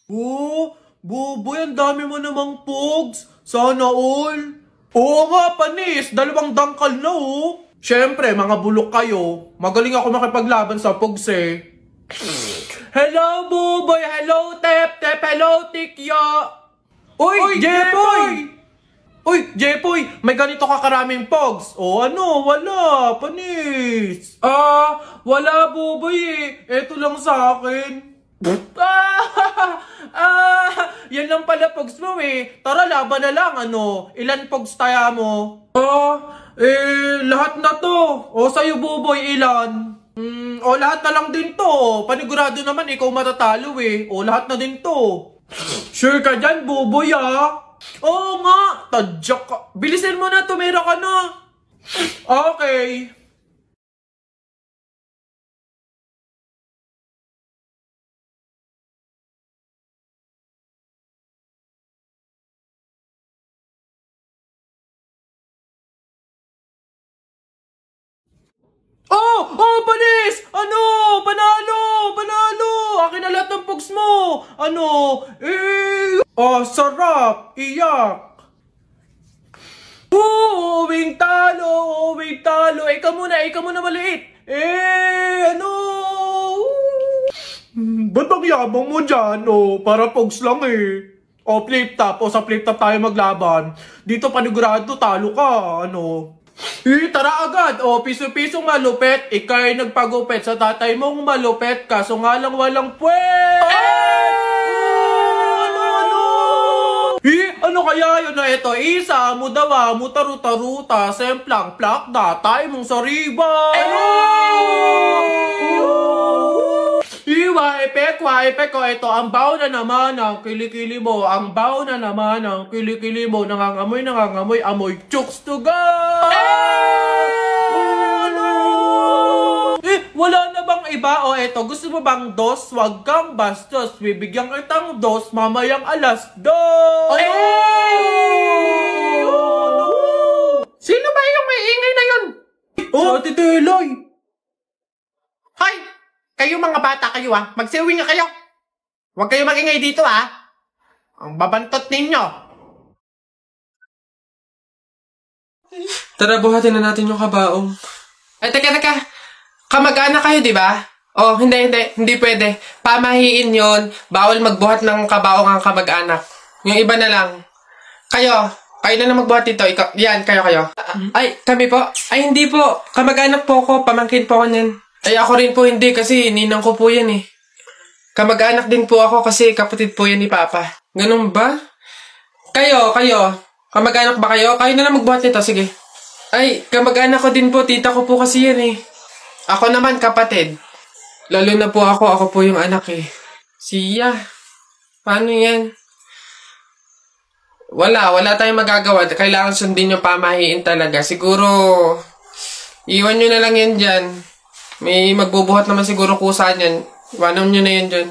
Oh, Buboy, ang dami mo namang pogs. Sana all. Oo nga, panis. 2 dangkal na oh. Siyempre, mga bulok kayo. Magaling ako makipaglaban sa pogs eh. Hello, Buboy. Hello, Tep. Hello, Tikya. Uy, Jepoy! Uy, Jepoy, may ganito ka karaming pogs. O ano, wala, panis. Wala, Buboy eh. Eto lang sa akin. Yan lang pala pogs mo eh. Tara, laban na lang, ano. Ilan pogs taya mo? Lahat na to. O, sa'yo, Buboy, ilan? Lahat na lang din to. Panigurado naman, ikaw matatalo eh. O, lahat na din to. Sure ka dyan, Buboy ah. Oo nga, tadyak ka. Bilisin mo na, tumira ka na. Okay. Panis! Ano? Panalo! Akin na lahat ng pogs mo! Ano? Sarap! Iyak! Uwing talo! Ikaw muna maliit! Ano? Ba't ang yabang mo dyan? Para pogs lang eh. Flip top. Sa flip top tayo maglaban. Dito panigurado, talo ka. Ano? Tara agad! Piso-pisong malupet. Ika'y nagpagupet sa tatay mong malupet. Kaso nga lang walang puwet! Ano kaya yun na ito? Isa, mudawa, mutaruta-ruta, semplang, plakda, tayo mong sariba! Waipek ko, ito, ang baho na naman ng kilikili mo. Ang baho na naman ng kilikili mo. Nangangamoy, amoy chooks to go! Wala na bang iba? Eto, gusto mo bang dos? Wag kang bastos. Bibigyan kitang dos, mamayang 2:00. Sino ba yung may ingay na yun? Ate Teloy! Hoy! Kayo mga bata kayo magsiuwi nga kayo. Huwag kayo magingay dito Ang babantot ninyo. Tara, buhatin na natin yung kabaong. Teka. Kamag-anak kayo, di ba? Hindi pwede. Pamahiin yon. Bawal magbuhat ng kabaong ang kamag-anak. Yung iba na lang. Kayo na lang magbuhat dito. Yan, kayo. Ay, kami po? Ay, hindi po. Kamag-anak po ako. Pamangkin po ako niyan. Ay, ako rin po hindi kasi ninang ko po yan eh. Kamag-anak din po ako kasi kapatid po yan ni Papa. Ganun ba? Kayo. Kamag-anak ba kayo? Kayo na lang magbuhat nito, sige. Ay, kamag-anak ko din po. Tita ko po kasi yan eh. Ako naman, kapatid. Lalo na po ako po yung anak eh. Siya. Paano yan? Wala tayong magagawa. Kailangan sundin yung pamahiin talaga. Siguro, iwan nyo na lang yan dyan. May magbubuhat naman siguro kusa yan. Iwanan nyo na yan dyan.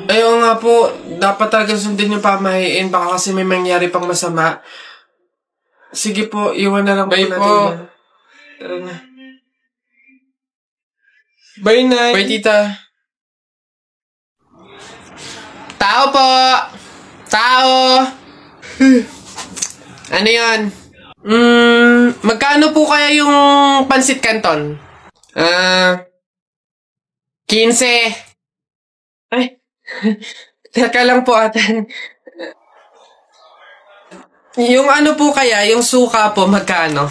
Ayaw nga po, dapat talaga sundin yung pamahiin. Baka kasi may mangyari pang masama. Sige po, iwan na lang Bye po natin. po. Tara na. Bye, Nay. Bye, tita. Tao po! Tao! Ano yan? Magkano po kaya yung pansit canton? 15. Ay, teka lang po ate. Yung ano po kaya, yung suka po, magkano?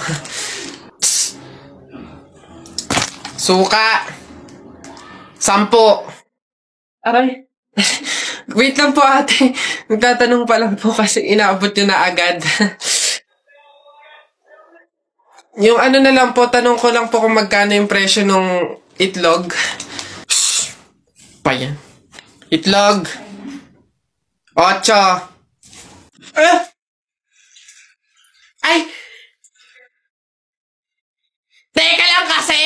Suka. 10. Aray. Wait lang po ate. Nagtatanong pa lang po kasi inaabot nyo na agad. Yung ano na lang po, tanong ko lang po kung magkano yung presyo ng itlog. Shhh. Pa yan. Itlog. 8. Ay! Teka lang kasi!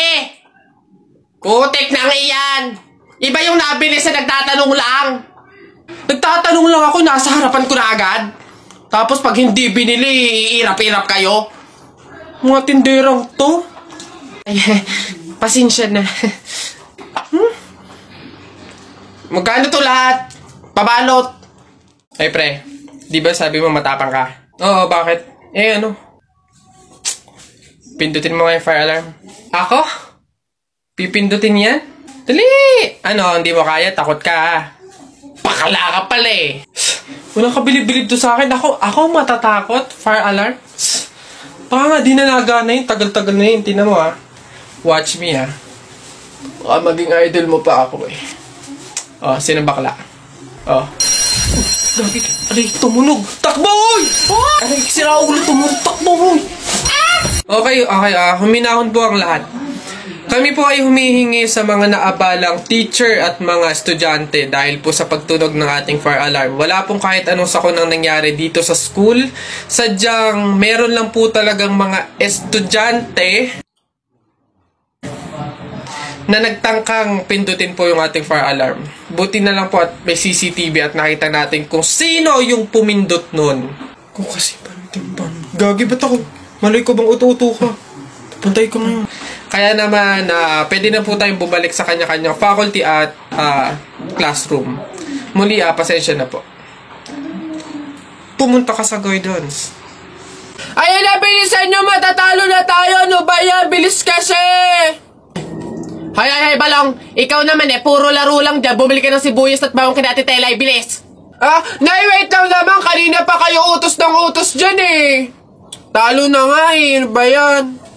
Kutik na iyan! Iba yung nabili sa nagtatanong lang. Nagtatanong lang ako, nasa harapan ko na agad. Tapos pag hindi binili, iirap-irap kayo. Mga tinderang to. Ay, pasensya na. Magkano to lahat? Pabalot. Ay, pre. Di ba sabi mo matapang ka? Oo, bakit? Eh, ano? Pindutin mo nga yung fire alarm. Ako? Pipindutin yan? Dali! Ano, hindi mo kaya? Takot ka. Pakala ka pala eh. Walang kabilib-bilib to sa akin. Ako matatakot? Fire alarm? Baka nga, di na nagana yun. Tagal-tagal na yun. Tingnan mo ha. Watch me ha. Baka maging idol mo pa ako eh. Oh, sino bakla? Oh. Gagi, aray, tumunog. Takbo, oy! Aray, sira ulo, tumunog. Takbo, oy! Okay, huminahon po ang lahat. Kami po ay humihingi sa mga naabalang teacher at mga estudyante dahil po sa pagtunog ng ating fire alarm. Wala pong kahit anong sakonang nangyari dito sa school. Sadyang meron lang po talagang mga estudyante na nagtangkang pindutin po yung ating fire alarm. Buti na lang po at may CCTV at nakita natin kung sino yung pumindot nun. Kung kasi pantimpan. Gagi, ba't ako? Maloy ko bang uto-uto ka? Puntay ko ngayon. Kaya naman, pwede na po tayong bumalik sa kanya-kanyang faculty at classroom. Muli, pasensya na po. Pumunta ka sa guidance. Ayan na, bilisan nyo! Matatalo na tayo! Ano ba yan? Bilis kasi! Hay, Balong! Ikaw naman puro laro lang dyan. Bumili ka ng sibuyas at bawang kina Ate Tela, bilis! Wait lang naman! Kanina pa kayo utos ng utos dyan eh! Talo na nga ano ba yan?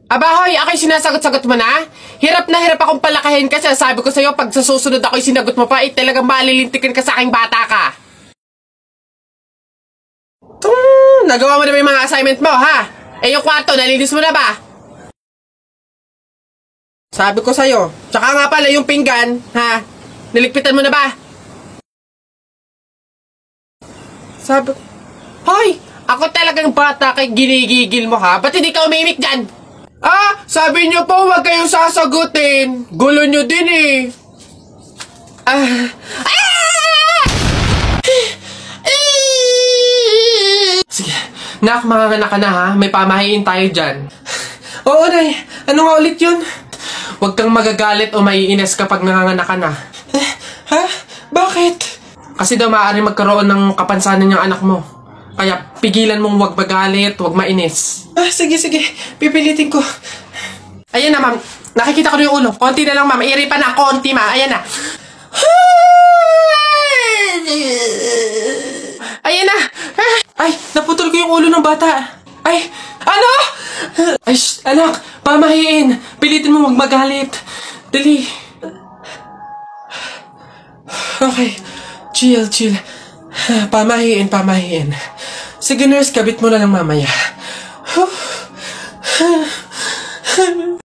Abahoy, ako'y sinasagot-sagot mo na? Hirap na hirap akong palakahin kasi sabi ko sa'yo, pag sa susunod ako'y sinagot mo pa, talagang malilintikin ka sa aking bata ka. Nagawa mo na ba yung mga assignment mo, ha? Yung kwarto, nalinis mo na ba? Sabi ko sa'yo. Tsaka nga pala yung pinggan, ha? Niligpitan mo na ba? Sabi ko, hoy! Ako talagang bata kay ginigigil mo, ha? Ba't hindi ka umimik dyan? Sabi niyo po huwag kayong sasagutin. Gulo niyo din eh. Sige. Nak, manganganak ka na ha. May pamahiin tayo dyan. Oo, Nay. Ano nga ulit yun? Huwag kang magagalit o maiinis kapag nanganganak ka na. Ha? Bakit? Kasi daw maaari magkaroon ng kapansanan yung anak mo. Kaya pigilan mong huwag magalit, huwag mainis. Sige. Pipilitin ko. Ayan na, ma'am. Nakikita ko na yung ulo. Konti na lang, ma'am. Iri pa na. Konti, ma'am. Ayan na. Ayan na. Ay, naputol ko yung ulo ng bata. Ay, ano? Ay, anak. Pamahiin. Pilitin mo huwag magalit. Dali. Okay. Chill. Pamahiin. Sige, nurse, kabit mo na lang mamaya.